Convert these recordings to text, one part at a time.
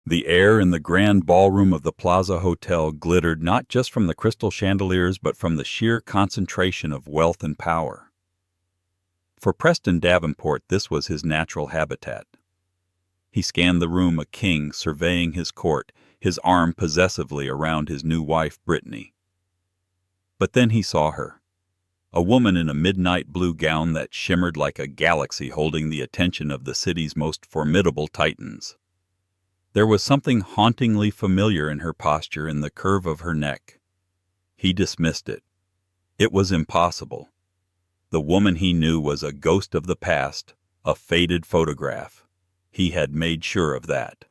The air in the grand ballroom of the Plaza Hotel glittered not just from the crystal chandeliers but from the sheer concentration of wealth and power. For Preston Davenport, this was his natural habitat. He scanned the room, a king surveying his court, his arm possessively around his new wife, Brittany. But then he saw her, a woman in a midnight blue gown that shimmered like a galaxy holding the attention of the city's most formidable titans. There was something hauntingly familiar in her posture, in the curve of her neck. He dismissed it. It was impossible. The woman he knew was a ghost of the past, a faded photograph. He had made sure of that.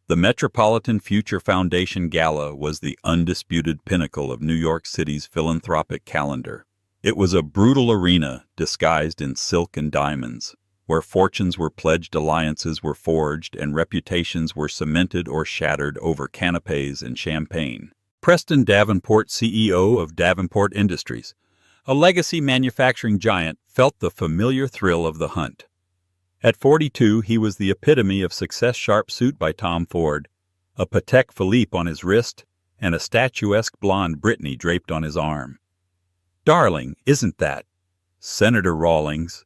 The Metropolitan Future Foundation Gala was the undisputed pinnacle of New York City's philanthropic calendar. It was a brutal arena disguised in silk and diamonds, where fortunes were pledged, alliances were forged, and reputations were cemented or shattered over canapes and champagne. Preston Davenport, CEO of Davenport Industries, a legacy manufacturing giant, felt the familiar thrill of the hunt. At 42, he was the epitome of success: sharp suit by Tom Ford, a Patek Philippe on his wrist, and a statuesque blonde Brittany draped on his arm. "Darling, isn't that Senator Rawlings?"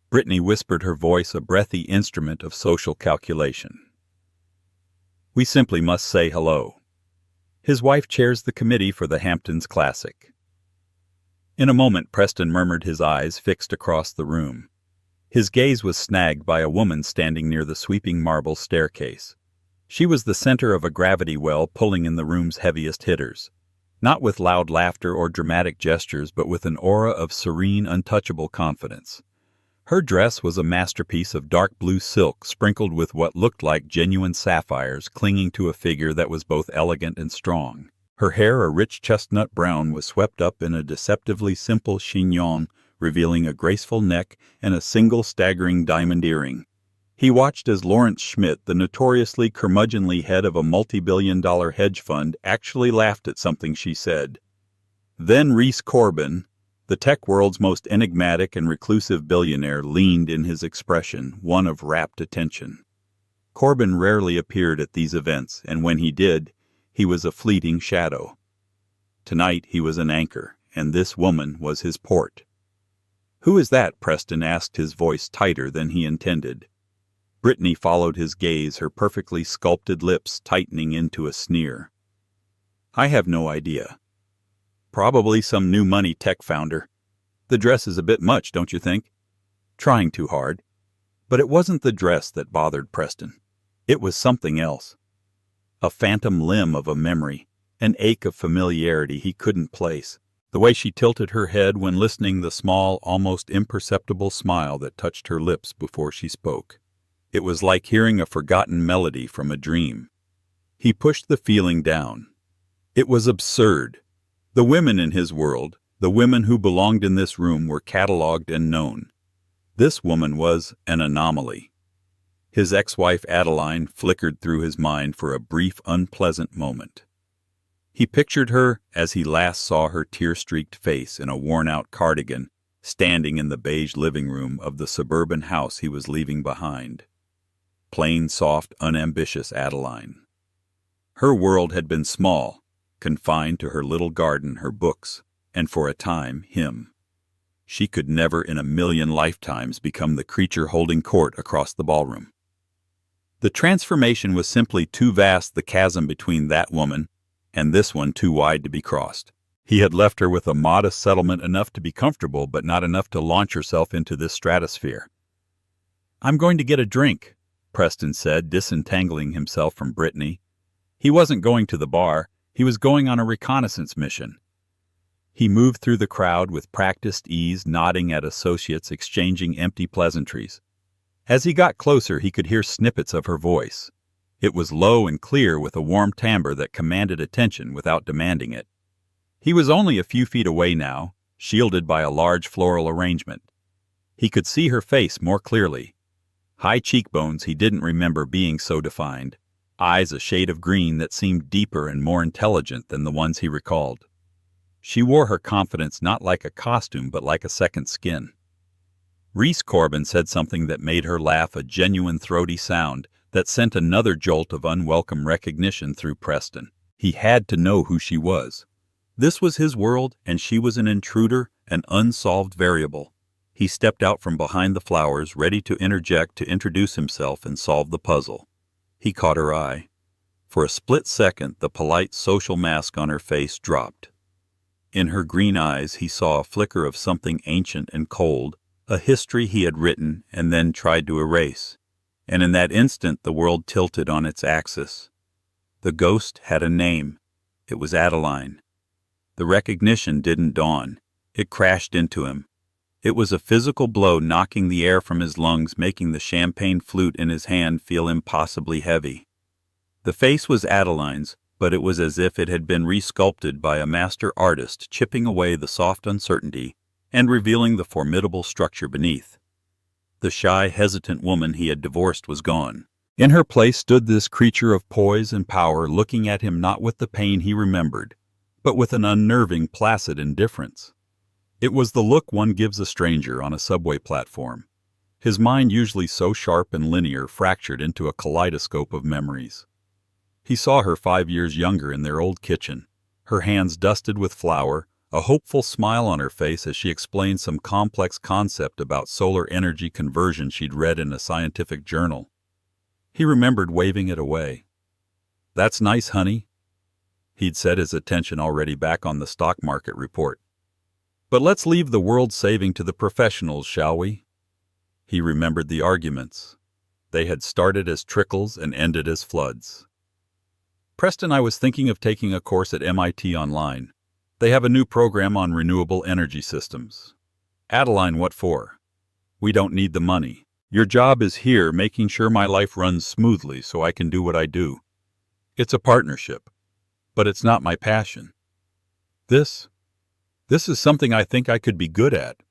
Brittany whispered, her voice a breathy instrument of social calculation. "We simply must say hello. His wife chairs the committee for the Hamptons Classic." In a moment, Preston murmured, his eyes fixed across the room. His gaze was snagged by a woman standing near the sweeping marble staircase. She was the center of a gravity well, pulling in the room's heaviest hitters. Not with loud laughter or dramatic gestures, but with an aura of serene, untouchable confidence. Her dress was a masterpiece of dark blue silk sprinkled with what looked like genuine sapphires, clinging to a figure that was both elegant and strong. Her hair, a rich chestnut brown, was swept up in a deceptively simple chignon, revealing a graceful neck and a single staggering diamond earring. He watched as Lawrence Schmidt, the notoriously curmudgeonly head of a multi-billion-dollar hedge fund, actually laughed at something she said. Then Rhys Corbin, the tech world's most enigmatic and reclusive billionaire, leaned in, his expression one of rapt attention. Corbin rarely appeared at these events, and when he did, he was a fleeting shadow. Tonight he was an anchor, and this woman was his port. "Who is that?" Preston asked, his voice tighter than he intended. Brittany followed his gaze, her perfectly sculpted lips tightening into a sneer. "I have no idea. Probably some new money tech founder. The dress is a bit much, don't you think?" Trying too hard. But it wasn't the dress that bothered Preston. It was something else. A phantom limb of a memory, an ache of familiarity he couldn't place. The way she tilted her head when listening, the small, almost imperceptible smile that touched her lips before she spoke. It was like hearing a forgotten melody from a dream. He pushed the feeling down. It was absurd. The women in his world, the women who belonged in this room, were catalogued and known. This woman was an anomaly. His ex-wife Adeline flickered through his mind for a brief, unpleasant moment. He pictured her as he last saw her tear-streaked face in a worn-out cardigan, standing in the beige living room of the suburban house he was leaving behind. Plain, soft, unambitious Adeline. Her world had been small, confined to her little garden, her books, and for a time, him. She could never in a million lifetimes become the creature holding court across the ballroom. The transformation was simply too vast, the chasm between that woman and this one too wide to be crossed. He had left her with a modest settlement, enough to be comfortable, but not enough to launch herself into this stratosphere. "I'm going to get a drink," Preston said, disentangling himself from Brittany. He wasn't going to the bar. He was going on a reconnaissance mission. He moved through the crowd with practiced ease, nodding at associates, exchanging empty pleasantries. As he got closer, he could hear snippets of her voice. It was low and clear, with a warm timbre that commanded attention without demanding it. He was only a few feet away now, shielded by a large floral arrangement. He could see her face more clearly. High cheekbones he didn't remember being so defined, eyes a shade of green that seemed deeper and more intelligent than the ones he recalled. She wore her confidence not like a costume but like a second skin. Rhys Corbin said something that made her laugh, a genuine throaty sound, that sent another jolt of unwelcome recognition through Preston. He had to know who she was. This was his world, and she was an intruder, an unsolved variable. He stepped out from behind the flowers, ready to interject to introduce himself and solve the puzzle. He caught her eye. For a split second, the polite social mask on her face dropped. In her green eyes, he saw a flicker of something ancient and cold, a history he had written and then tried to erase. And in that instant, the world tilted on its axis. The ghost had a name. It was Adeline. The recognition didn't dawn. It crashed into him. It was a physical blow, knocking the air from his lungs, making the champagne flute in his hand feel impossibly heavy. The face was Adeline's, but it was as if it had been resculpted by a master artist, chipping away the soft uncertainty and revealing the formidable structure beneath. The shy, hesitant woman he had divorced was gone. In her place stood this creature of poise and power, looking at him not with the pain he remembered, but with an unnerving, placid indifference. It was the look one gives a stranger on a subway platform, his mind usually so sharp and linear, fractured into a kaleidoscope of memories. He saw her 5 years younger in their old kitchen, her hands dusted with flour, a hopeful smile on her face as she explained some complex concept about solar energy conversion she'd read in a scientific journal. He remembered waving it away. "That's nice, honey," he'd said, his attention already back on the stock market report. "But let's leave the world saving to the professionals, shall we?" He remembered the arguments. They had started as trickles and ended as floods. "Preston, I was thinking of taking a course at MIT online. They have a new program on renewable energy systems." "Adeline, what for?" "We don't need the money. Your job is here, making sure my life runs smoothly so I can do what I do. It's a partnership, but it's not my passion. This is something I think I could be good at.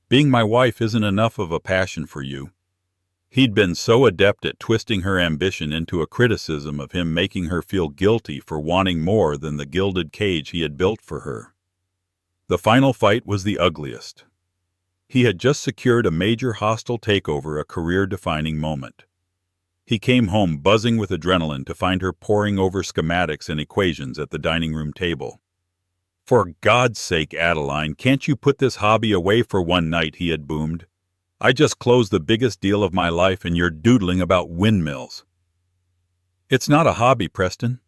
Being my wife isn't enough of a passion for you." He'd been so adept at twisting her ambition into a criticism of him, making her feel guilty for wanting more than the gilded cage he had built for her. The final fight was the ugliest. He had just secured a major hostile takeover, a career-defining moment. He came home buzzing with adrenaline to find her poring over schematics and equations at the dining room table. "For God's sake, Adeline, can't you put this hobby away for one night?" he had boomed. "I just closed the biggest deal of my life and you're doodling about windmills." "It's not a hobby, Preston,"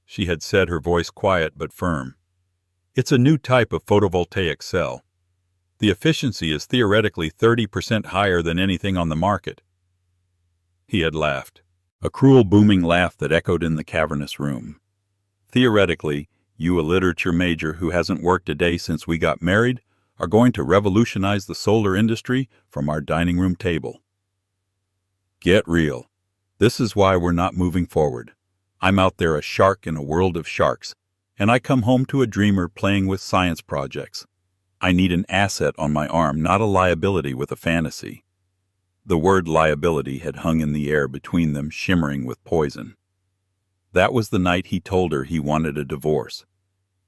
she had said, her voice quiet but firm. "It's a new type of photovoltaic cell. The efficiency is theoretically 30% higher than anything on the market." He had laughed, a cruel booming laugh that echoed in the cavernous room. "Theoretically, you, a literature major who hasn't worked a day since we got married, are going to revolutionize the solar industry from our dining room table. Get real. This is why we're not moving forward. I'm out there a shark in a world of sharks, and I come home to a dreamer playing with science projects. I need an asset on my arm, not a liability with a fantasy." The word liability had hung in the air between them, shimmering with poison. That was the night he told her he wanted a divorce.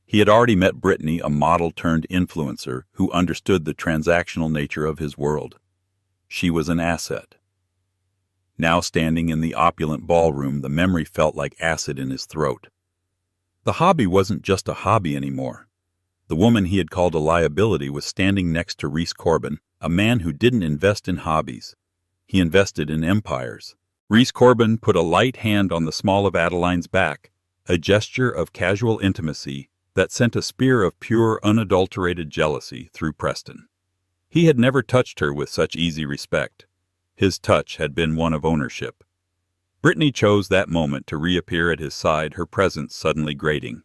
He had already met Brittany, a model-turned-influencer who understood the transactional nature of his world. She was an asset. Now, standing in the opulent ballroom, the memory felt like acid in his throat. The hobby wasn't just a hobby anymore. The woman he had called a liability was standing next to Rhys Corbin, a man who didn't invest in hobbies. He invested in empires. Rhys Corbin put a light hand on the small of Adeline's back, a gesture of casual intimacy that sent a spear of pure, unadulterated jealousy through Preston. He had never touched her with such easy respect. His touch had been one of ownership. Brittany chose that moment to reappear at his side, her presence suddenly grating.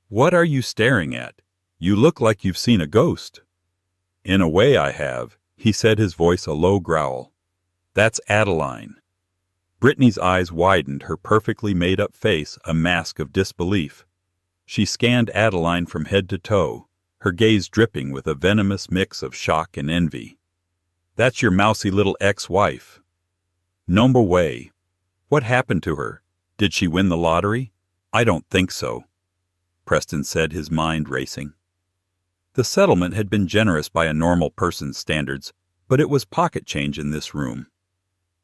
"What are you staring at? You look like you've seen a ghost." "In a way I have," he said, his voice a low growl. "That's Adeline." Brittany's eyes widened, her perfectly made-up face a mask of disbelief. She scanned Adeline from head to toe, her gaze dripping with a venomous mix of shock and envy. "That's your mousy little ex-wife." "No way. What happened to her? Did she win the lottery?" "I don't think so," Preston said, his mind racing. The settlement had been generous by a normal person's standards, but it was pocket change in this room.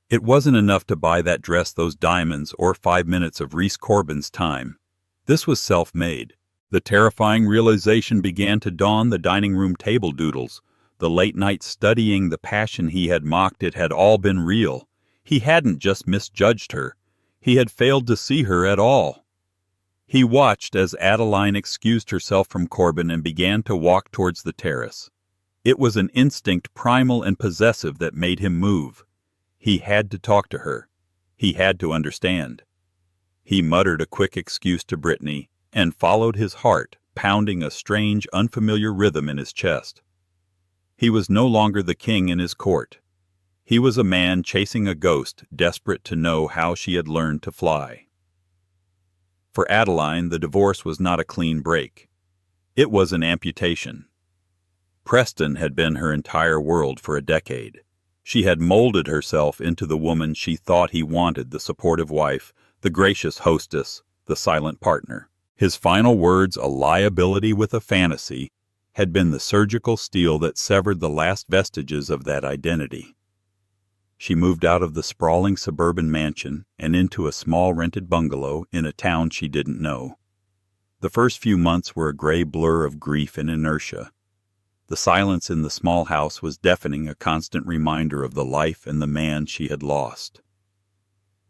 It wasn't enough to buy that dress, those diamonds, or 5 minutes of Rhys Corbin's time. This was self-made. The terrifying realization began to dawn: the dining room table doodles, the late night studying, the passion he had mocked. It had all been real. He hadn't just misjudged her. He had failed to see her at all. He watched as Adeline excused herself from Corbin and began to walk towards the terrace. It was an instinct, primal and possessive, that made him move. He had to talk to her. He had to understand. He muttered a quick excuse to Brittany and followed his heart, pounding a strange, unfamiliar rhythm in his chest. He was no longer the king in his court. He was a man chasing a ghost, desperate to know how she had learned to fly. For Adeline, the divorce was not a clean break. It was an amputation. Preston had been her entire world for a decade. She had molded herself into the woman she thought he wanted: the supportive wife, the gracious hostess, the silent partner. His final words, "a liability with a fantasy," had been the surgical steel that severed the last vestiges of that identity. She moved out of the sprawling suburban mansion and into a small rented bungalow in a town she didn't know. The first few months were a gray blur of grief and inertia. The silence in the small house was deafening, a constant reminder of the life and the man she had lost.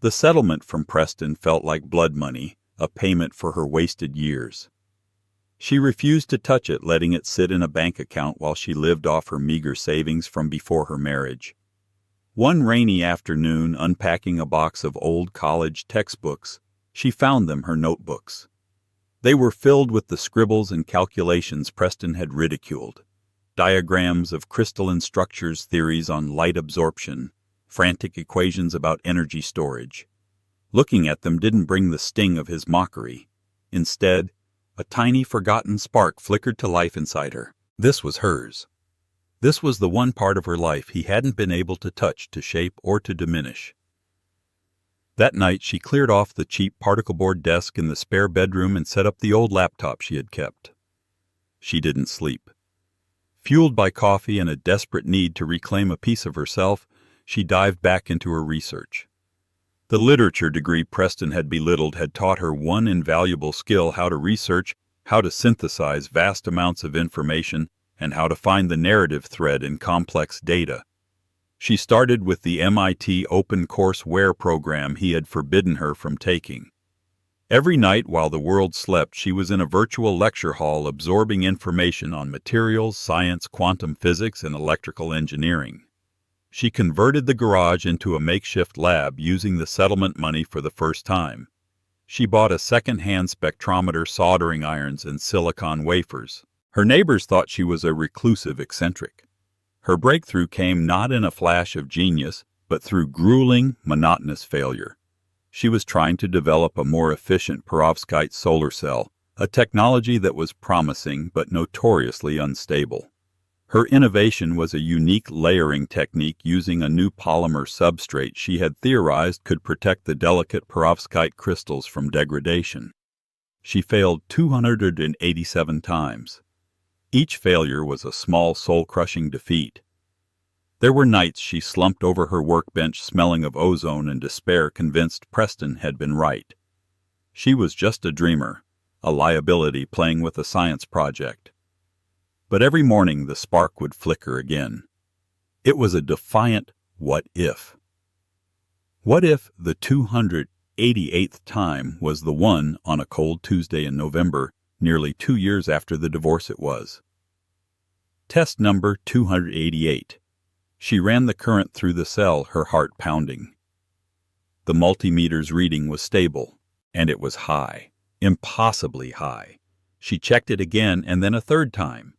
The settlement from Preston felt like blood money, a payment for her wasted years. She refused to touch it, letting it sit in a bank account while she lived off her meager savings from before her marriage. One rainy afternoon, unpacking a box of old college textbooks, she found them, her notebooks. They were filled with the scribbles and calculations Preston had ridiculed. Diagrams of crystalline structures, theories on light absorption, frantic equations about energy storage. Looking at them didn't bring the sting of his mockery. Instead, a tiny forgotten spark flickered to life inside her. This was hers. This was the one part of her life he hadn't been able to touch, to shape, or to diminish. That night she cleared off the cheap particle board desk in the spare bedroom and set up the old laptop she had kept. She didn't sleep. Fueled by coffee and a desperate need to reclaim a piece of herself, she dived back into her research. The literature degree Preston had belittled had taught her one invaluable skill: how to research, how to synthesize vast amounts of information, and how to find the narrative thread in complex data. She started with the MIT OpenCourseWare program he had forbidden her from taking. Every night while the world slept, she was in a virtual lecture hall absorbing information on materials, science, quantum physics, and electrical engineering. She converted the garage into a makeshift lab using the settlement money for the first time. She bought a second-hand spectrometer, soldering irons, and silicon wafers. Her neighbors thought she was a reclusive eccentric. Her breakthrough came not in a flash of genius, but through grueling, monotonous failure. She was trying to develop a more efficient perovskite solar cell, a technology that was promising but notoriously unstable. Her innovation was a unique layering technique using a new polymer substrate she had theorized could protect the delicate perovskite crystals from degradation. She failed 287 times. Each failure was a small, soul-crushing defeat. There were nights she slumped over her workbench, smelling of ozone and despair, convinced Preston had been right. She was just a dreamer, a liability playing with a science project. But every morning the spark would flicker again. It was a defiant what if. What if the 288th time was the one on a cold Tuesday in November, nearly 2 years after the divorce it was? Test number 288. She ran the current through the cell, her heart pounding. The multimeter's reading was stable, and it was high, impossibly high. She checked it again and then a third time.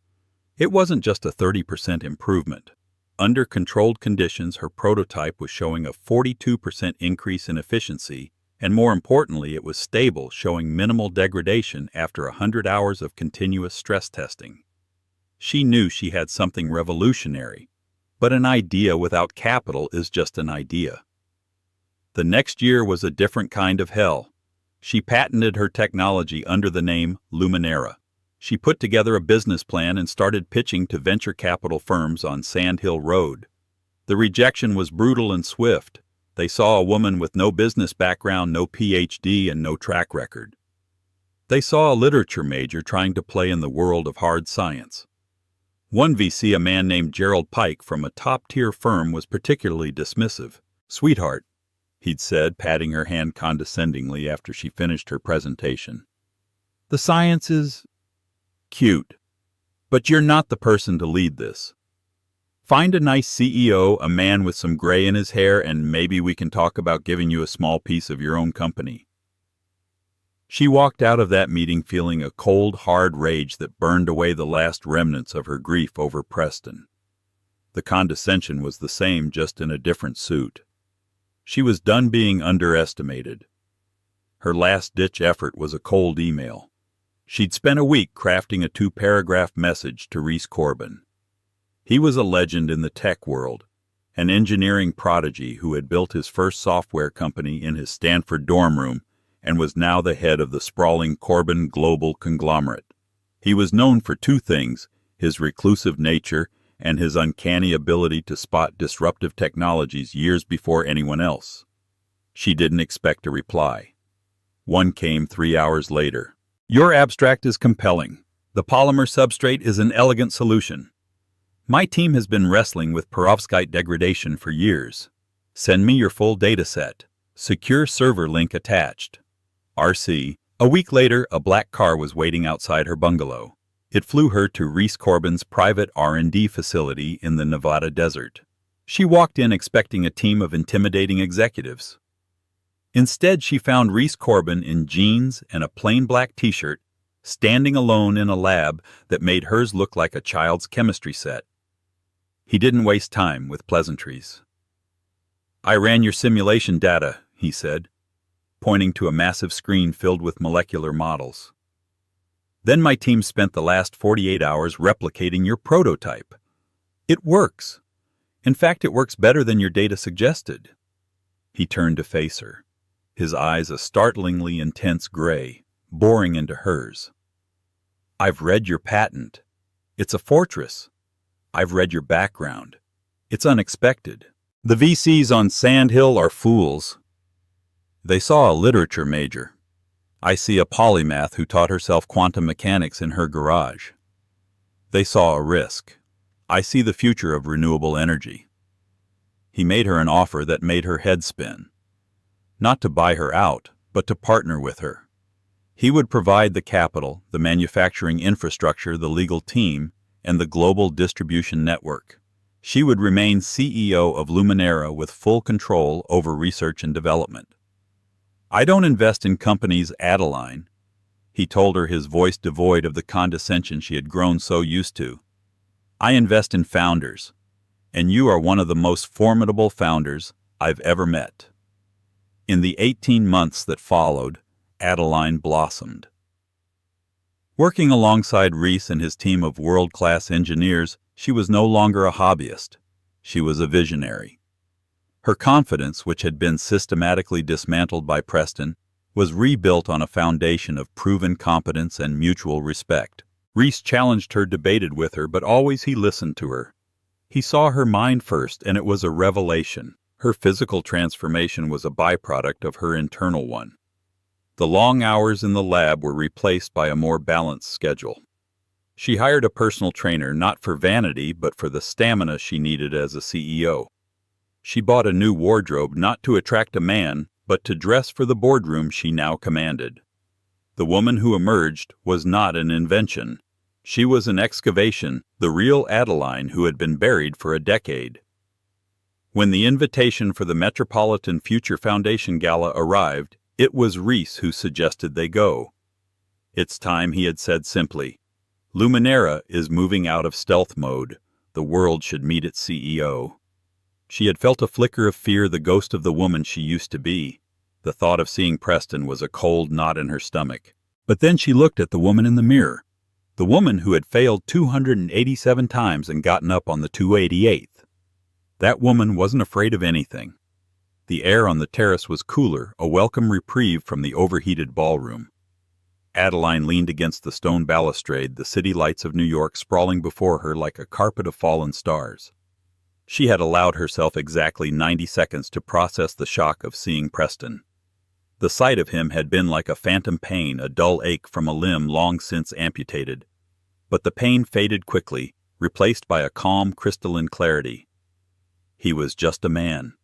It wasn't just a 30% improvement. Under controlled conditions, her prototype was showing a 42% increase in efficiency, and more importantly, it was stable, showing minimal degradation after 100 hours of continuous stress testing. She knew she had something revolutionary, but an idea without capital is just an idea. The next year was a different kind of hell. She patented her technology under the name Luminera. She put together a business plan and started pitching to venture capital firms on Sand Hill Road. The rejection was brutal and swift. They saw a woman with no business background, no PhD, and no track record. They saw a literature major trying to play in the world of hard science. One VC, a man named Gerald Pike from a top-tier firm, was particularly dismissive. "Sweetheart," he'd said, patting her hand condescendingly after she finished her presentation. "The science is cute, but you're not the person to lead this. Find a nice CEO, a man with some gray in his hair, and maybe we can talk about giving you a small piece of your own company." She walked out of that meeting feeling a cold, hard rage that burned away the last remnants of her grief over Preston. The condescension was the same, just in a different suit. She was done being underestimated. Her last-ditch effort was a cold email. She'd spent a week crafting a 2-paragraph message to Rhys Corbin. He was a legend in the tech world, an engineering prodigy who had built his first software company in his Stanford dorm room and was now the head of the sprawling Corbin global conglomerate. He was known for two things: his reclusive nature and his uncanny ability to spot disruptive technologies years before anyone else. She didn't expect a reply. One came 3 hours later. "Your abstract is compelling. The polymer substrate is an elegant solution. My team has been wrestling with perovskite degradation for years. Send me your full data set. Secure server link attached. RC." A week later, a black car was waiting outside her bungalow. It flew her to Rhys Corbin's private R&D facility in the Nevada desert. She walked in expecting a team of intimidating executives. Instead, she found Rhys Corbin in jeans and a plain black t-shirt, standing alone in a lab that made hers look like a child's chemistry set. He didn't waste time with pleasantries. "I ran your simulation data," he said, pointing to a massive screen filled with molecular models. "Then my team spent the last 48 hours replicating your prototype. It works. In fact, it works better than your data suggested." He turned to face her, his eyes a startlingly intense gray, boring into hers. "I've read your patent. It's a fortress. I've read your background. It's unexpected. The VCs on Sand Hill are fools." They saw a literature major. "I see a polymath who taught herself quantum mechanics in her garage." They saw a risk. "I see the future of renewable energy." He made her an offer that made her head spin. Not to buy her out, but to partner with her. He would provide the capital, the manufacturing infrastructure, the legal team, and the global distribution network. She would remain CEO of Luminera with full control over research and development. "I don't invest in companies, Adeline," he told her, his voice devoid of the condescension she had grown so used to. "I invest in founders, and you are one of the most formidable founders I've ever met." In the 18 months that followed, Adeline blossomed. Working alongside Rhys and his team of world-class engineers, she was no longer a hobbyist. She was a visionary. Her confidence, which had been systematically dismantled by Preston, was rebuilt on a foundation of proven competence and mutual respect. Rhys challenged her, debated with her, but always he listened to her. He saw her mind first, and it was a revelation. Her physical transformation was a byproduct of her internal one. The long hours in the lab were replaced by a more balanced schedule. She hired a personal trainer, not for vanity, but for the stamina she needed as a CEO. She bought a new wardrobe not to attract a man, but to dress for the boardroom she now commanded. The woman who emerged was not an invention. She was an excavation, the real Adeline who had been buried for a decade. When the invitation for the Metropolitan Future Foundation Gala arrived, it was Rhys who suggested they go. "It's time," he had said simply. "Luminera is moving out of stealth mode. The world should meet its CEO." She had felt a flicker of fear, the ghost of the woman she used to be. The thought of seeing Preston was a cold knot in her stomach. But then she looked at the woman in the mirror, the woman who had failed 287 times and gotten up on the 288th. That woman wasn't afraid of anything. The air on the terrace was cooler, a welcome reprieve from the overheated ballroom. Adeline leaned against the stone balustrade, the city lights of New York sprawling before her like a carpet of fallen stars. She had allowed herself exactly 90 seconds to process the shock of seeing Preston. The sight of him had been like a phantom pain, a dull ache from a limb long since amputated. But the pain faded quickly, replaced by a calm, crystalline clarity. He was just a man.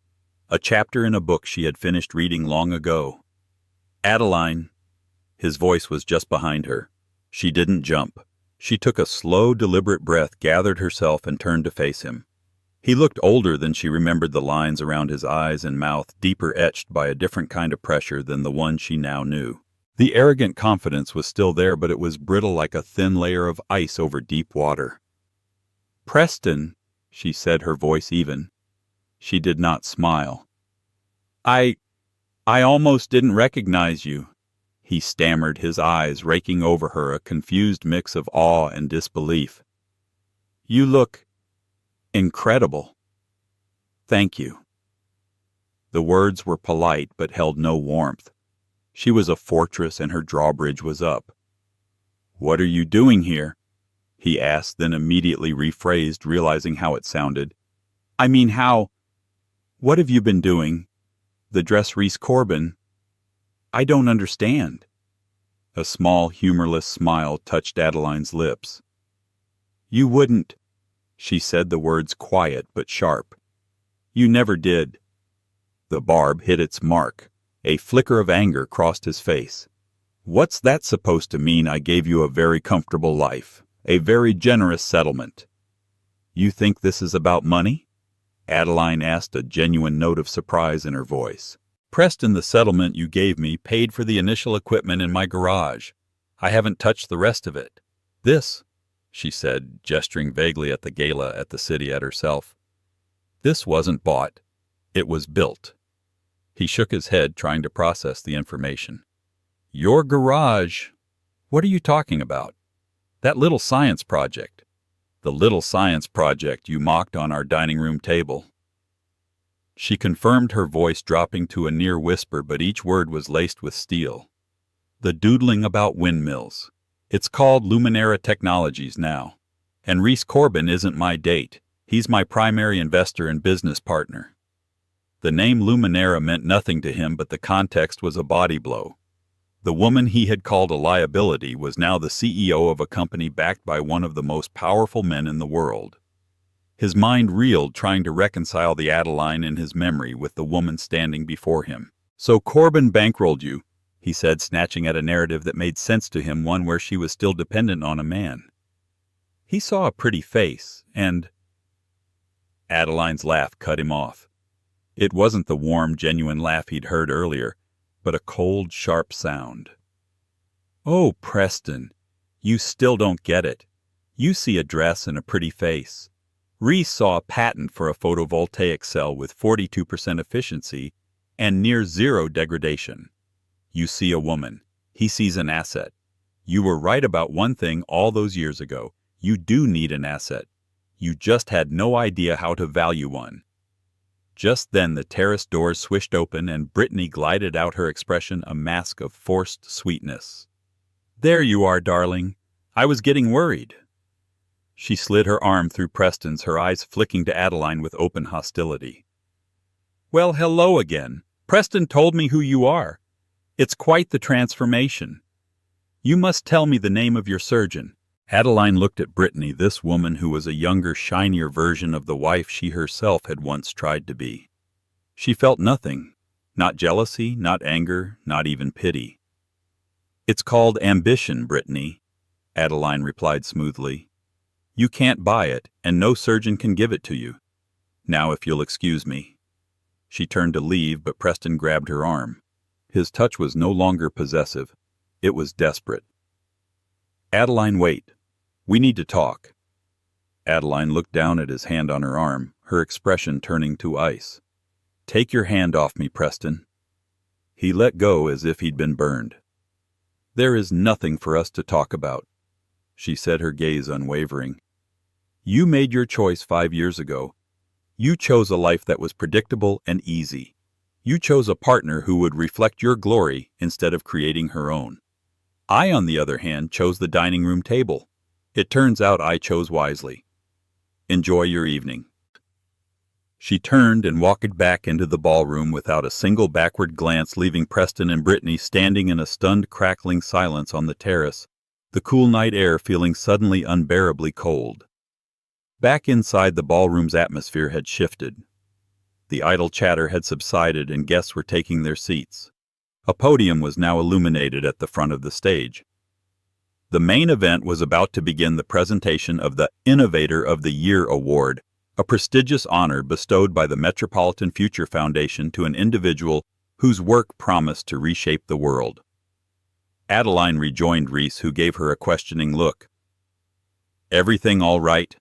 A chapter in a book she had finished reading long ago. "Adeline." His voice was just behind her. She didn't jump. She took a slow, deliberate breath, gathered herself, and turned to face him. He looked older than she remembered, the lines around his eyes and mouth deeper etched by a different kind of pressure than the one she now knew. The arrogant confidence was still there, but it was brittle like a thin layer of ice over deep water. "Preston," she said, her voice even. She did not smile. I almost didn't recognize you," he stammered, his eyes raking over her, a confused mix of awe and disbelief. "You look incredible." "Thank you." The words were polite but held no warmth. She was a fortress and her drawbridge was up. "What are you doing here?" he asked, then immediately rephrased, realizing how it sounded. "I mean, what have you been doing? The dress Rhys Corbin? I don't understand." A small, humorless smile touched Adeline's lips. "You wouldn't," she said, the words quiet but sharp. "You never did." The barb hit its mark. A flicker of anger crossed his face. "What's that supposed to mean? I gave you a very comfortable life, a very generous settlement." "You think this is about money?" Adeline asked, a genuine note of surprise in her voice. "Preston, the settlement you gave me paid for the initial equipment in my garage. I haven't touched the rest of it. This," she said, gesturing vaguely at the gala at the city at herself. "This wasn't bought. It was built." He shook his head, trying to process the information. "Your garage? What are you talking about? That little science project. The little science project you mocked on our dining room table." She confirmed, her voice dropping to a near whisper, but each word was laced with steel. "The doodling about windmills. It's called Luminera Technologies now. And Rhys Corbin isn't my date. He's my primary investor and business partner." The name Luminera meant nothing to him, but the context was a body blow. The woman he had called a liability was now the CEO of a company backed by one of the most powerful men in the world. His mind reeled, trying to reconcile the Adeline in his memory with the woman standing before him. "So Corbin bankrolled you," he said, snatching at a narrative that made sense to him, one where she was still dependent on a man. He saw a pretty face, and... Adeline's laugh cut him off. It wasn't the warm, genuine laugh he'd heard earlier, but a cold, sharp sound. "Oh, Preston, you still don't get it. You see a dress and a pretty face. Rhys saw a patent for a photovoltaic cell with 42% efficiency and near zero degradation. You see a woman. He sees an asset. You were right about one thing all those years ago. You do need an asset. You just had no idea how to value one." Just then the terrace doors swished open and Brittany glided out, her expression a mask of forced sweetness. "There you are, darling. I was getting worried." She slid her arm through Preston's, her eyes flicking to Adeline with open hostility. "Well, hello again. Preston told me who you are. It's quite the transformation. You must tell me the name of your surgeon." Adeline looked at Brittany, this woman who was a younger, shinier version of the wife she herself had once tried to be. She felt nothing, not jealousy, not anger, not even pity. "It's called ambition, Brittany," Adeline replied smoothly. "You can't buy it, and no surgeon can give it to you. Now, if you'll excuse me." She turned to leave, but Preston grabbed her arm. His touch was no longer possessive. It was desperate. "Adeline, wait. We need to talk." Adeline looked down at his hand on her arm, her expression turning to ice. "Take your hand off me, Preston." He let go as if he'd been burned. "There is nothing for us to talk about," she said, her gaze unwavering. "You made your choice 5 years ago. You chose a life that was predictable and easy. You chose a partner who would reflect your glory instead of creating her own. I, on the other hand, chose the dining room table. It turns out I chose wisely. Enjoy your evening." She turned and walked back into the ballroom without a single backward glance, leaving Preston and Brittany standing in a stunned, crackling silence on the terrace, the cool night air feeling suddenly unbearably cold. Back inside, the ballroom's atmosphere had shifted. The idle chatter had subsided and guests were taking their seats. A podium was now illuminated at the front of the stage. The main event was about to begin, the presentation of the Innovator of the Year Award, a prestigious honor bestowed by the Metropolitan Future Foundation to an individual whose work promised to reshape the world. Adeline rejoined Rhys, who gave her a questioning look. "Everything all right?"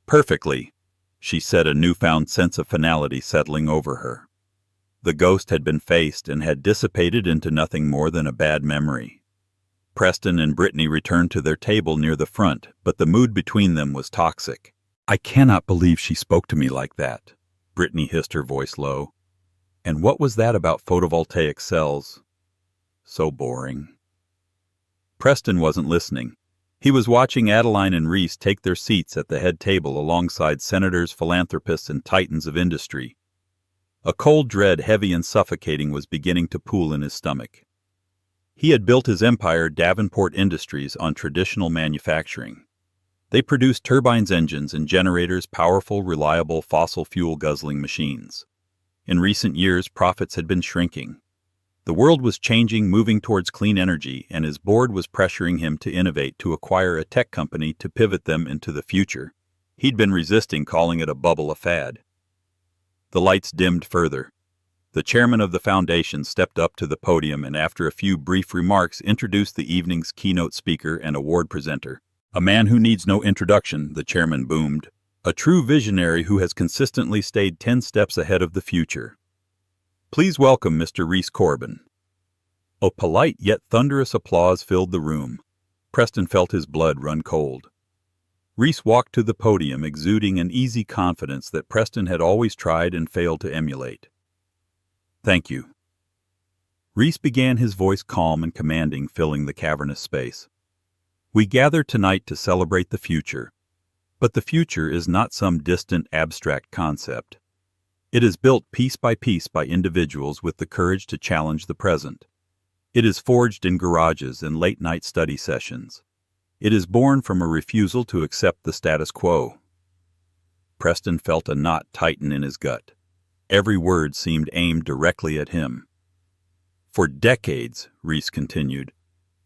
"Perfectly," she said, a newfound sense of finality settling over her. The ghost had been faced and had dissipated into nothing more than a bad memory. Preston and Brittany returned to their table near the front, but the mood between them was toxic. "I cannot believe she spoke to me like that," Brittany hissed, her voice low. "And what was that about photovoltaic cells? So boring." Preston wasn't listening. He was watching Adeline and Rhys take their seats at the head table alongside senators, philanthropists, and titans of industry. A cold dread, heavy and suffocating, was beginning to pool in his stomach. He had built his empire, Davenport Industries, on traditional manufacturing. They produced turbines, engines, and generators, powerful, reliable, fossil fuel-guzzling machines. In recent years, profits had been shrinking. The world was changing, moving towards clean energy, and his board was pressuring him to innovate, to acquire a tech company to pivot them into the future. He'd been resisting, calling it a bubble, a fad. The lights dimmed further. The chairman of the foundation stepped up to the podium and, after a few brief remarks, introduced the evening's keynote speaker and award presenter. "A man who needs no introduction," the chairman boomed. "A true visionary who has consistently stayed 10 steps ahead of the future. Please welcome Mr. Rhys Corbin." A polite yet thunderous applause filled the room. Preston felt his blood run cold. Rhys walked to the podium, exuding an easy confidence that Preston had always tried and failed to emulate. "Thank you." Rhys began, his voice calm and commanding, filling the cavernous space. "We gather tonight to celebrate the future. But the future is not some distant, abstract concept. It is built piece by individuals with the courage to challenge the present. It is forged in garages and late-night study sessions. It is born from a refusal to accept the status quo." Preston felt a knot tighten in his gut. Every word seemed aimed directly at him. "For decades," Rhys continued,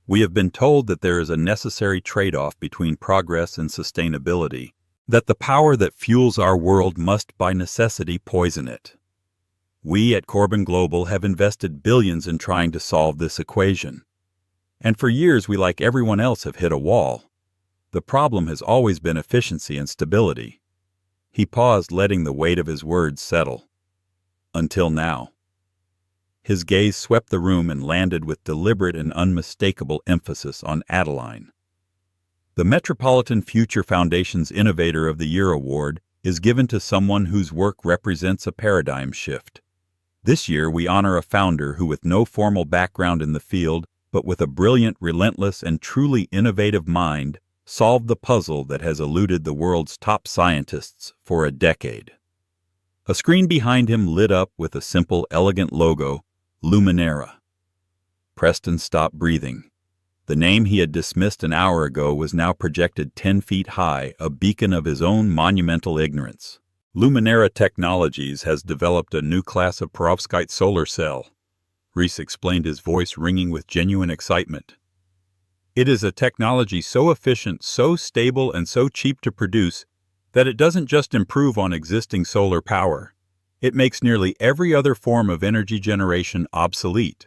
"we have been told that there is a necessary trade-off between progress and sustainability, that the power that fuels our world must by necessity poison it. We at Corbin Global have invested billions in trying to solve this equation. And for years we, like everyone else, have hit a wall. The problem has always been efficiency and stability." He paused, letting the weight of his words settle. "Until now." His gaze swept the room and landed with deliberate and unmistakable emphasis on Adeline. "The Metropolitan Future Foundation's Innovator of the Year Award is given to someone whose work represents a paradigm shift. This year we honor a founder who, with no formal background in the field, but with a brilliant, relentless, and truly innovative mind, solved the puzzle that has eluded the world's top scientists for a decade." A screen behind him lit up with a simple, elegant logo, Luminera. Preston stopped breathing. The name he had dismissed an hour ago was now projected 10 feet high, a beacon of his own monumental ignorance. "Luminera Technologies has developed a new class of perovskite solar cell," Rhys explained, his voice ringing with genuine excitement. "It is a technology so efficient, so stable, and so cheap to produce that it doesn't just improve on existing solar power. It makes nearly every other form of energy generation obsolete."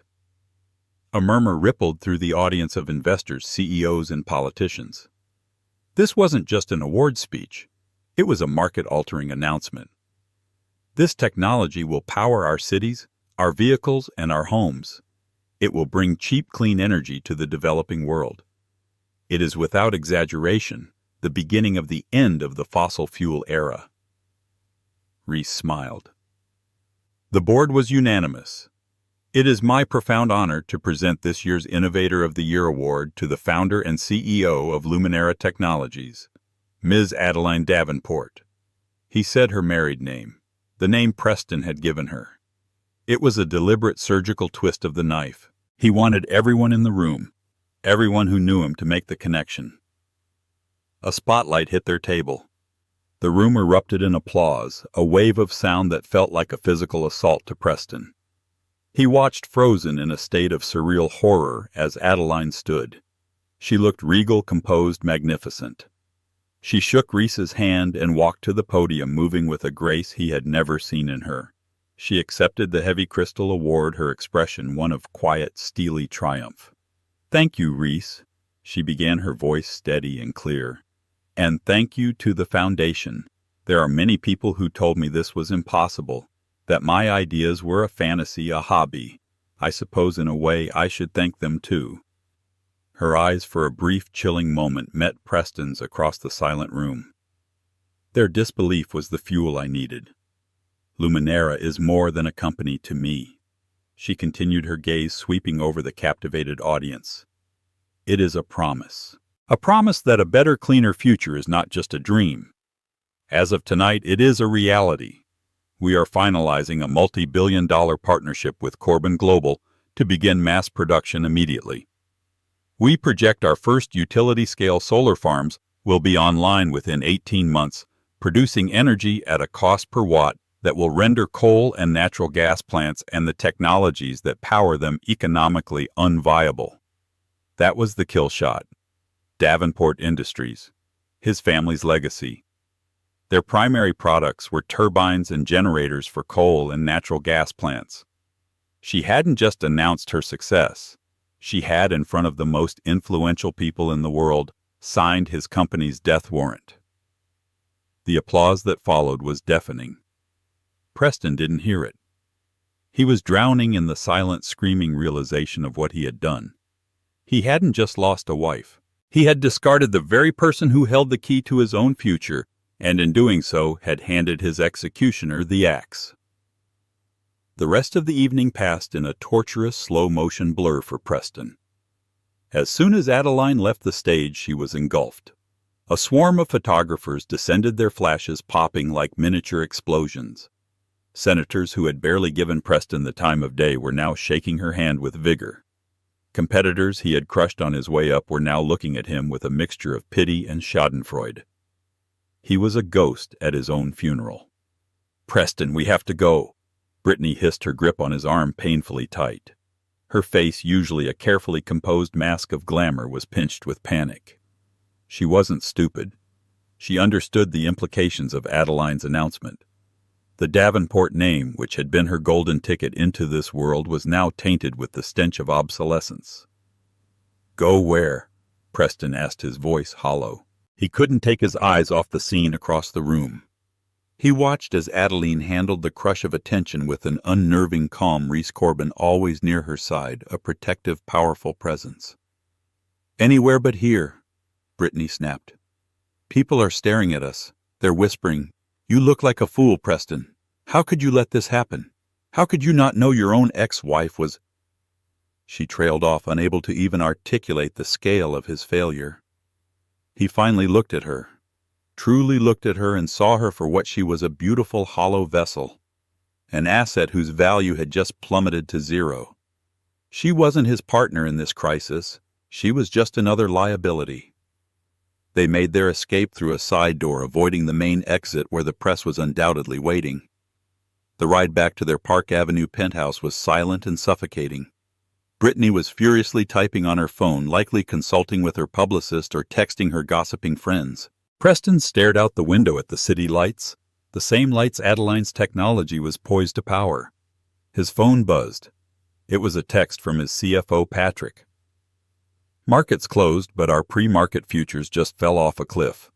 A murmur rippled through the audience of investors, CEOs, and politicians. This wasn't just an award speech. It was a market-altering announcement. "This technology will power our cities, our vehicles, and our homes. It will bring cheap, clean energy to the developing world. It is, without exaggeration, the beginning of the end of the fossil fuel era." Rhys smiled. The board was unanimous. "It is my profound honor to present this year's Innovator of the Year Award to the founder and CEO of Luminera Technologies, Ms. Adeline Davenport." He said her married name, the name Preston had given her. It was a deliberate surgical twist of the knife. He wanted everyone in the room, everyone who knew him, to make the connection. A spotlight hit their table. The room erupted in applause, a wave of sound that felt like a physical assault to Preston. He watched frozen in a state of surreal horror as Adeline stood. She looked regal, composed, magnificent. She shook Rhys's hand and walked to the podium, moving with a grace he had never seen in her. She accepted the heavy crystal award, her expression one of quiet, steely triumph. "Thank you, Rhys," she began, her voice steady and clear. "And thank you to the Foundation. There are many people who told me this was impossible, that my ideas were a fantasy, a hobby. I suppose in a way I should thank them too." Her eyes for a brief, chilling moment met Preston's across the silent room. Their disbelief was the fuel I needed. "Luminera is more than a company to me," she continued, her gaze sweeping over the captivated audience. "It is a promise. A promise that a better, cleaner future is not just a dream. As of tonight, it is a reality. We are finalizing a multi-billion-dollar partnership with Corbin Global to begin mass production immediately. We project our first utility-scale solar farms will be online within 18 months, producing energy at a cost per watt that will render coal and natural gas plants and the technologies that power them economically unviable." That was the kill shot. Davenport Industries, his family's legacy. Their primary products were turbines and generators for coal and natural gas plants. She hadn't just announced her success. She had, in front of the most influential people in the world, signed his company's death warrant. The applause that followed was deafening. Preston didn't hear it. He was drowning in the silent, screaming realization of what he had done. He hadn't just lost a wife. He had discarded the very person who held the key to his own future, and in doing so had handed his executioner the axe. The rest of the evening passed in a torturous, slow-motion blur for Preston. As soon as Adeline left the stage, she was engulfed. A swarm of photographers descended, their flashes popping like miniature explosions. Senators who had barely given Preston the time of day were now shaking her hand with vigor. Competitors he had crushed on his way up were now looking at him with a mixture of pity and schadenfreude. He was a ghost at his own funeral. "Preston, we have to go." Brittany hissed, her grip on his arm painfully tight. Her face, usually a carefully composed mask of glamour, was pinched with panic. She wasn't stupid. She understood the implications of Adeline's announcement. The Davenport name, which had been her golden ticket into this world, was now tainted with the stench of obsolescence. "Go where?" Preston asked, his voice hollow. He couldn't take his eyes off the scene across the room. He watched as Adeline handled the crush of attention with an unnerving calm, Rhys Corbin always near her side, a protective, powerful presence. "Anywhere but here," Brittany snapped. "People are staring at us. They're whispering, 'You look like a fool, Preston. How could you let this happen? How could you not know your own ex-wife was—'" She trailed off, unable to even articulate the scale of his failure. He finally looked at her, truly looked at her, and saw her for what she was, a beautiful hollow vessel, an asset whose value had just plummeted to zero. She wasn't his partner in this crisis. She was just another liability. They made their escape through a side door, avoiding the main exit where the press was undoubtedly waiting. The ride back to their Park Avenue penthouse was silent and suffocating. Brittany was furiously typing on her phone, likely consulting with her publicist or texting her gossiping friends. Preston stared out the window at the city lights, the same lights Adeline's technology was poised to power. His phone buzzed. It was a text from his CFO, Patrick. "Markets closed, but our pre-market futures just fell off a cliff.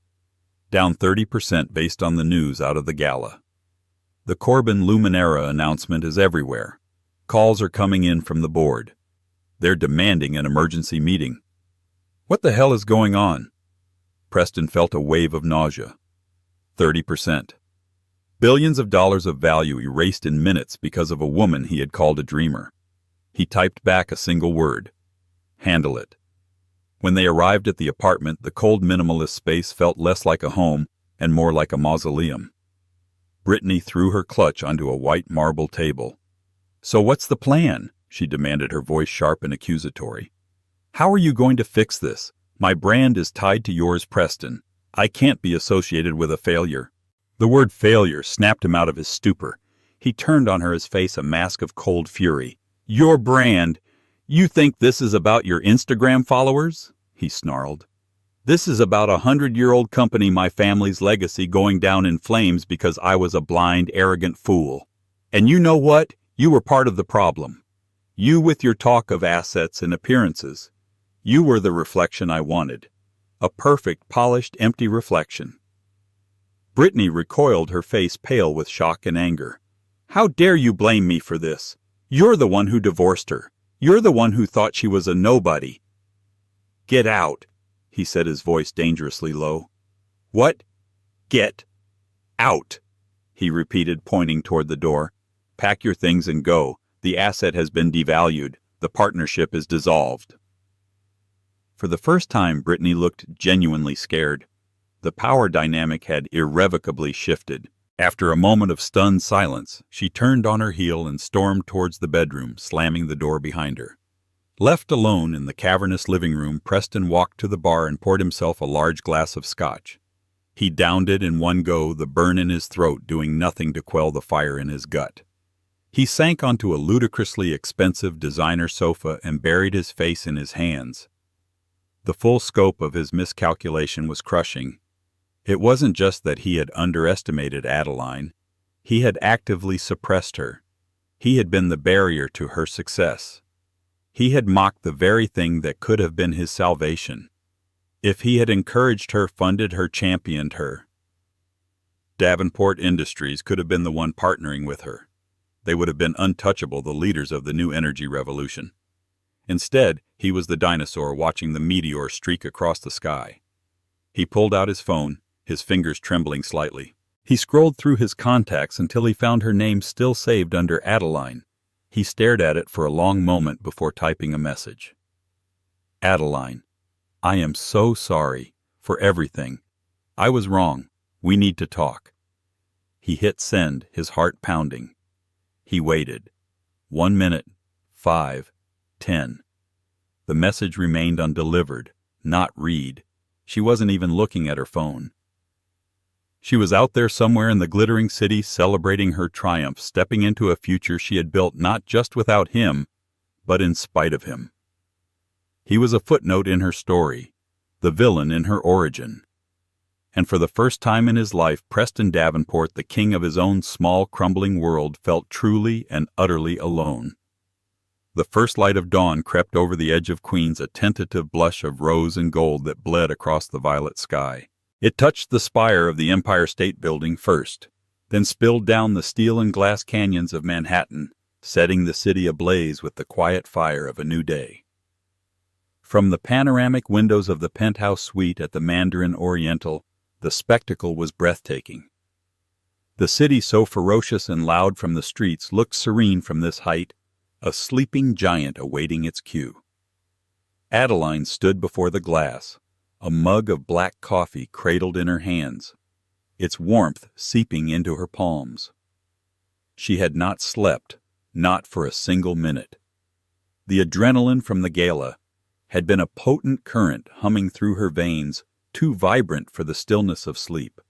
Down 30% based on the news out of the gala. The Corbin Luminera announcement is everywhere. Calls are coming in from the board. They're demanding an emergency meeting." "What the hell is going on?" Preston felt a wave of nausea. 30%. Billions of dollars of value erased in minutes because of a woman he had called a dreamer. He typed back a single word. "Handle it." When they arrived at the apartment, the cold minimalist space felt less like a home and more like a mausoleum. Brittany threw her clutch onto a white marble table. "So what's the plan?" she demanded, her voice sharp and accusatory. "How are you going to fix this? My brand is tied to yours, Preston. I can't be associated with a failure." The word failure snapped him out of his stupor. He turned on her, his face a mask of cold fury. "Your brand? You think this is about your Instagram followers?" he snarled. "This is about a 100-year-old company, my family's legacy going down in flames because I was a blind, arrogant fool. And you know what? You were part of the problem. You with your talk of assets and appearances. You were the reflection I wanted. A perfect, polished, empty reflection." Brittany recoiled, her face pale with shock and anger. "How dare you blame me for this? You're the one who divorced her. You're the one who thought she was a nobody." "Get out," he said, his voice dangerously low. "What? Get out," he repeated, pointing toward the door. "Pack your things and go. The asset has been devalued. The partnership is dissolved." For the first time, Brittany looked genuinely scared. The power dynamic had irrevocably shifted. After a moment of stunned silence, she turned on her heel and stormed towards the bedroom, slamming the door behind her. Left alone in the cavernous living room, Preston walked to the bar and poured himself a large glass of scotch. He downed it in one go, the burn in his throat doing nothing to quell the fire in his gut. He sank onto a ludicrously expensive designer sofa and buried his face in his hands. The full scope of his miscalculation was crushing. It wasn't just that he had underestimated Adeline. He had actively suppressed her. He had been the barrier to her success. He had mocked the very thing that could have been his salvation. If he had encouraged her, funded her, championed her, Davenport Industries could have been the one partnering with her. They would have been untouchable, the leaders of the new energy revolution. Instead, he was the dinosaur watching the meteor streak across the sky. He pulled out his phone, his fingers trembling slightly. He scrolled through his contacts until he found her name still saved under Adeline. He stared at it for a long moment before typing a message. "Adeline, I am so sorry for everything. I was wrong. We need to talk." He hit send, his heart pounding. He waited. 1 minute, 5, 10. The message remained undelivered, not read. She wasn't even looking at her phone. She was out there somewhere in the glittering city, celebrating her triumph, stepping into a future she had built not just without him, but in spite of him. He was a footnote in her story, the villain in her origin. And for the first time in his life, Preston Davenport, the king of his own small, crumbling world, felt truly and utterly alone. The first light of dawn crept over the edge of Queens, a tentative blush of rose and gold that bled across the violet sky. It touched the spire of the Empire State Building first, then spilled down the steel and glass canyons of Manhattan, setting the city ablaze with the quiet fire of a new day. From the panoramic windows of the penthouse suite at the Mandarin Oriental, the spectacle was breathtaking. The city, so ferocious and loud from the streets, looked serene from this height, a sleeping giant awaiting its cue. Adeline stood before the glass, a mug of black coffee cradled in her hands, its warmth seeping into her palms. She had not slept, not for a single minute. The adrenaline from the gala had been a potent current humming through her veins, too vibrant for the stillness of sleep.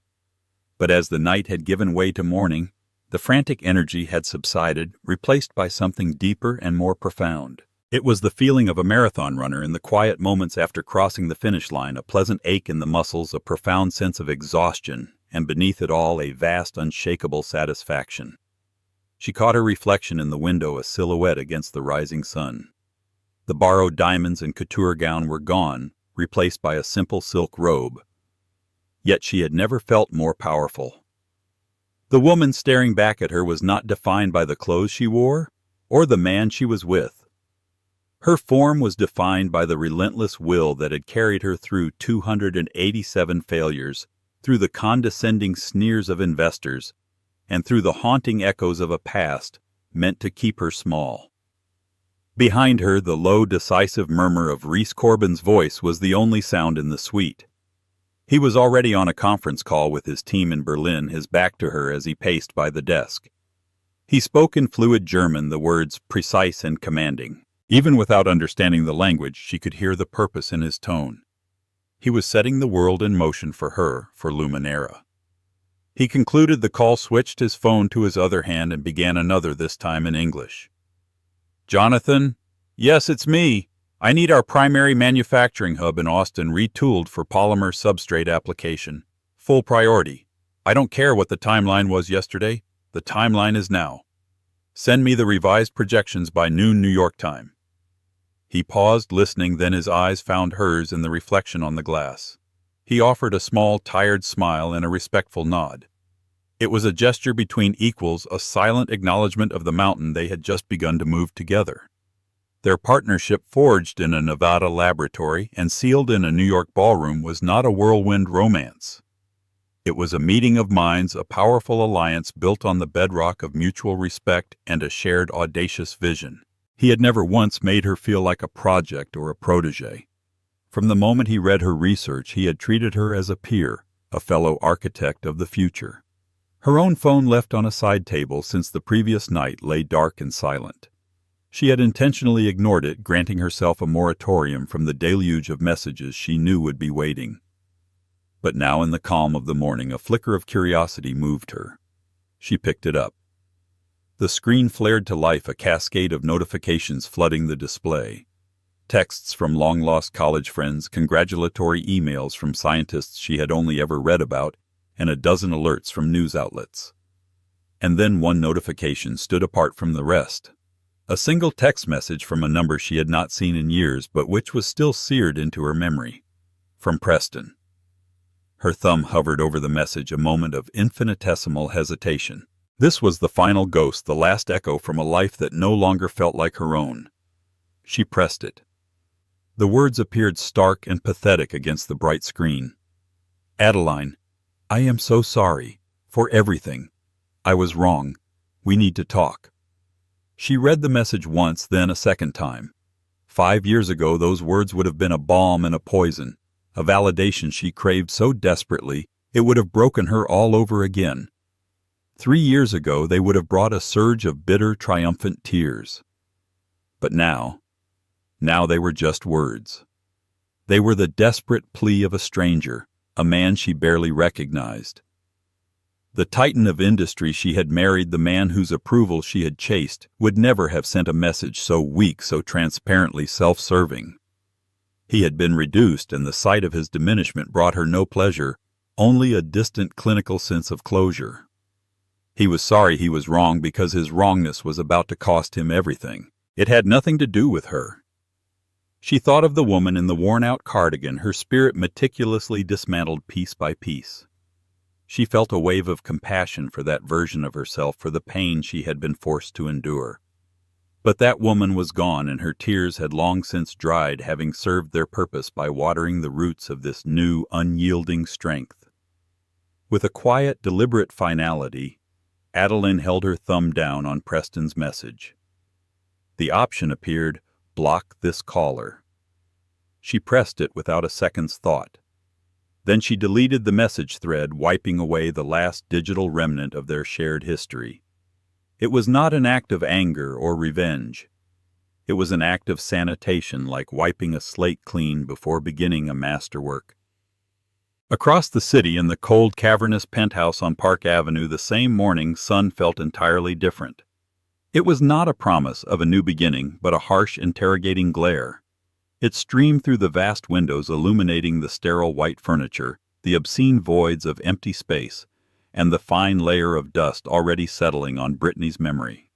But as the night had given way to morning, the frantic energy had subsided, replaced by something deeper and more profound. It was the feeling of a marathon runner in the quiet moments after crossing the finish line, a pleasant ache in the muscles, a profound sense of exhaustion, and beneath it all a vast, unshakable satisfaction. She caught her reflection in the window, a silhouette against the rising sun. The borrowed diamonds and couture gown were gone, replaced by a simple silk robe. Yet she had never felt more powerful. The woman staring back at her was not defined by the clothes she wore or the man she was with. Her form was defined by the relentless will that had carried her through 287 failures, through the condescending sneers of investors, and through the haunting echoes of a past meant to keep her small. Behind her, the low, decisive murmur of Rhys Corbin's voice was the only sound in the suite. He was already on a conference call with his team in Berlin, his back to her as he paced by the desk. He spoke in fluid German, the words precise and commanding. Even without understanding the language, she could hear the purpose in his tone. He was setting the world in motion for her, for Luminera. He concluded the call, switched his phone to his other hand, and began another, this time in English. "Jonathan? Yes, it's me. I need our primary manufacturing hub in Austin retooled for polymer substrate application. Full priority. I don't care what the timeline was yesterday. The timeline is now. Send me the revised projections by noon New York time." He paused, listening, then his eyes found hers in the reflection on the glass. He offered a small, tired smile and a respectful nod. It was a gesture between equals, a silent acknowledgement of the mountain they had just begun to move together. Their partnership, forged in a Nevada laboratory and sealed in a New York ballroom, was not a whirlwind romance. It was a meeting of minds, a powerful alliance built on the bedrock of mutual respect and a shared audacious vision. He had never once made her feel like a project or a protégé. From the moment he read her research, he had treated her as a peer, a fellow architect of the future. Her own phone, left on a side table since the previous night, lay dark and silent. She had intentionally ignored it, granting herself a moratorium from the deluge of messages she knew would be waiting. But now, in the calm of the morning, a flicker of curiosity moved her. She picked it up. The screen flared to life, a cascade of notifications flooding the display. Texts from long-lost college friends, congratulatory emails from scientists she had only ever read about, and a dozen alerts from news outlets. And then one notification stood apart from the rest. A single text message from a number she had not seen in years, but which was still seared into her memory. From Preston. Her thumb hovered over the message, a moment of infinitesimal hesitation. This was the final ghost, the last echo from a life that no longer felt like her own. She pressed it. The words appeared stark and pathetic against the bright screen. "Adeline, I am so sorry. For everything. I was wrong. We need to talk." She read the message once, then a second time. 5 years ago, those words would have been a balm and a poison, a validation she craved so desperately it would have broken her all over again. 3 years ago, they would have brought a surge of bitter, triumphant tears. But now they were just words. They were the desperate plea of a stranger, a man she barely recognized. The titan of industry she had married, the man whose approval she had chased, would never have sent a message so weak, so transparently self-serving. He had been reduced, and the sight of his diminishment brought her no pleasure, only a distant clinical sense of closure. He was sorry he was wrong because his wrongness was about to cost him everything. It had nothing to do with her. She thought of the woman in the worn-out cardigan, her spirit meticulously dismantled piece by piece. She felt a wave of compassion for that version of herself, for the pain she had been forced to endure. But that woman was gone, and her tears had long since dried, having served their purpose by watering the roots of this new, unyielding strength. With a quiet, deliberate finality, Adeline held her thumb down on Preston's message. The option appeared, "Block this caller." She pressed it without a second's thought. Then she deleted the message thread, wiping away the last digital remnant of their shared history. It was not an act of anger or revenge. It was an act of sanitation, like wiping a slate clean before beginning a masterwork. Across the city, in the cold, cavernous penthouse on Park Avenue, the same morning sun felt entirely different. It was not a promise of a new beginning, but a harsh, interrogating glare. It streamed through the vast windows, illuminating the sterile white furniture, the obscene voids of empty space, and the fine layer of dust already settling on Brittany's memory.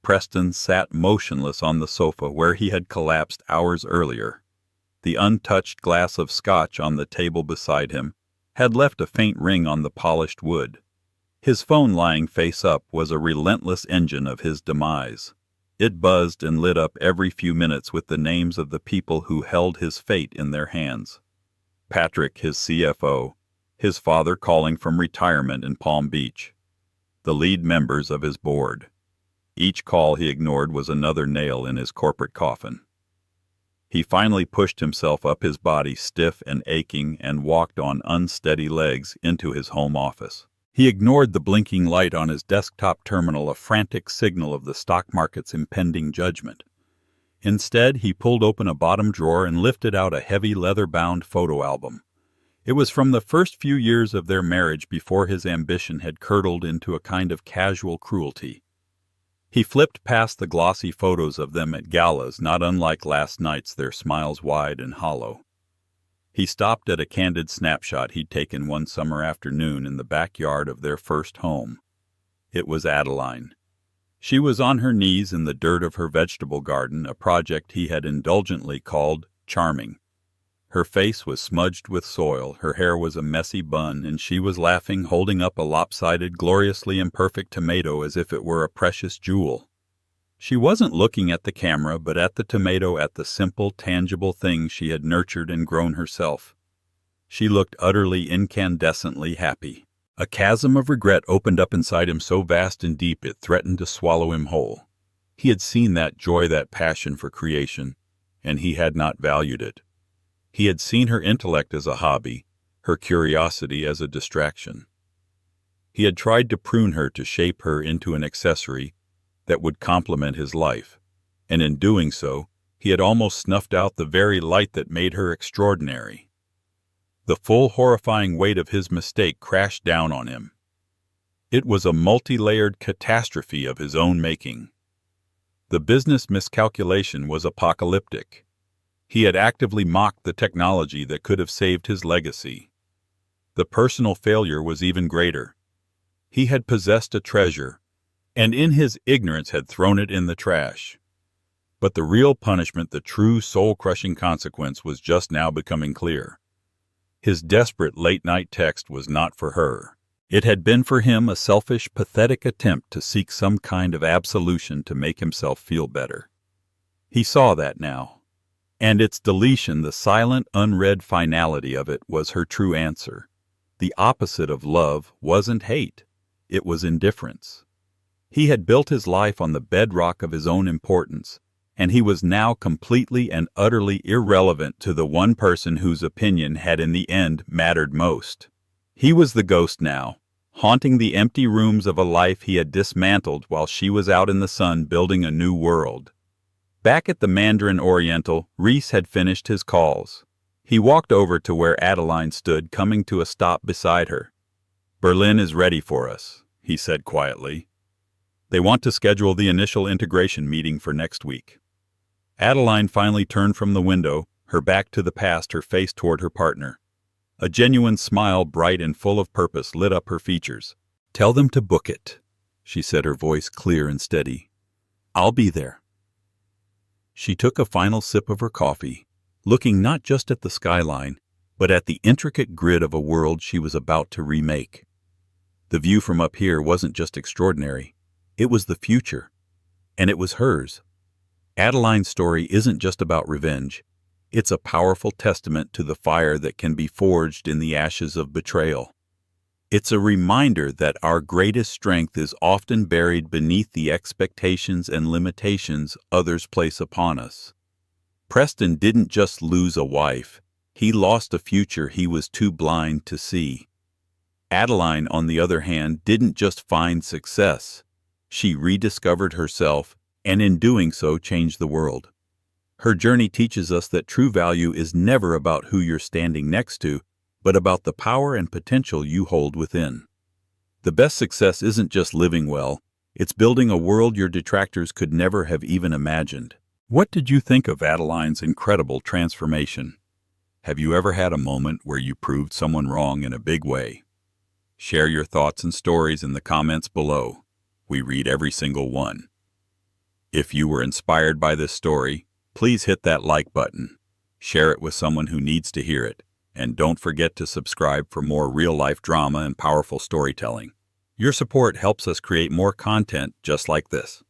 Preston sat motionless on the sofa where he had collapsed hours earlier. The untouched glass of scotch on the table beside him had left a faint ring on the polished wood. His phone, lying face up, was a relentless engine of his demise. It buzzed and lit up every few minutes with the names of the people who held his fate in their hands. Patrick, his CFO, his father calling from retirement in Palm Beach, the lead members of his board. Each call he ignored was another nail in his corporate coffin. He finally pushed himself up, his body stiff and aching, and walked on unsteady legs into his home office. He ignored the blinking light on his desktop terminal, a frantic signal of the stock market's impending judgment. Instead, he pulled open a bottom drawer and lifted out a heavy leather-bound photo album. It was from the first few years of their marriage, before his ambition had curdled into a kind of casual cruelty. He flipped past the glossy photos of them at galas, not unlike last night's, their smiles wide and hollow. He stopped at a candid snapshot he'd taken one summer afternoon in the backyard of their first home. It was Adeline. She was on her knees in the dirt of her vegetable garden, a project he had indulgently called charming. Her face was smudged with soil, her hair was a messy bun, and she was laughing, holding up a lopsided, gloriously imperfect tomato as if it were a precious jewel. She wasn't looking at the camera, but at the tomato, at the simple, tangible thing she had nurtured and grown herself. She looked utterly, incandescently happy. A chasm of regret opened up inside him, so vast and deep it threatened to swallow him whole. He had seen that joy, that passion for creation, and he had not valued it. He had seen her intellect as a hobby, her curiosity as a distraction. He had tried to prune her, to shape her into an accessory that would complement his life, and in doing so, he had almost snuffed out the very light that made her extraordinary. The full, horrifying weight of his mistake crashed down on him. It was a multi-layered catastrophe of his own making. The business miscalculation was apocalyptic. He had actively mocked the technology that could have saved his legacy. The personal failure was even greater. He had possessed a treasure, and in his ignorance had thrown it in the trash. But the real punishment, the true soul-crushing consequence, was just now becoming clear. His desperate late-night text was not for her. It had been for him a selfish, pathetic attempt to seek some kind of absolution to make himself feel better. He saw that now. And its deletion, the silent, unread finality of it, was her true answer. The opposite of love wasn't hate. It was indifference. He had built his life on the bedrock of his own importance, and he was now completely and utterly irrelevant to the one person whose opinion had in the end mattered most. He was the ghost now, haunting the empty rooms of a life he had dismantled while she was out in the sun building a new world. Back at the Mandarin Oriental, Rhys had finished his calls. He walked over to where Adeline stood, coming to a stop beside her. "Berlin is ready for us," he said quietly. "They want to schedule the initial integration meeting for next week." Adeline finally turned from the window, her back to the past, her face toward her partner. A genuine smile, bright and full of purpose, lit up her features. "Tell them to book it," she said, her voice clear and steady. "I'll be there." She took a final sip of her coffee, looking not just at the skyline, but at the intricate grid of a world she was about to remake. The view from up here wasn't just extraordinary. It was the future, and it was hers. Adeline's story isn't just about revenge. It's a powerful testament to the fire that can be forged in the ashes of betrayal. It's a reminder that our greatest strength is often buried beneath the expectations and limitations others place upon us. Preston didn't just lose a wife. He lost a future he was too blind to see. Adeline, on the other hand, didn't just find success. She rediscovered herself, and in doing so changed the world. Her journey teaches us that true value is never about who you're standing next to, but about the power and potential you hold within. The best success isn't just living well, it's building a world your detractors could never have even imagined. What did you think of Adeline's incredible transformation? Have you ever had a moment where you proved someone wrong in a big way? Share your thoughts and stories in the comments below. We read every single one. If you were inspired by this story, please hit that like button. Share it with someone who needs to hear it. And don't forget to subscribe for more real-life drama and powerful storytelling. Your support helps us create more content just like this.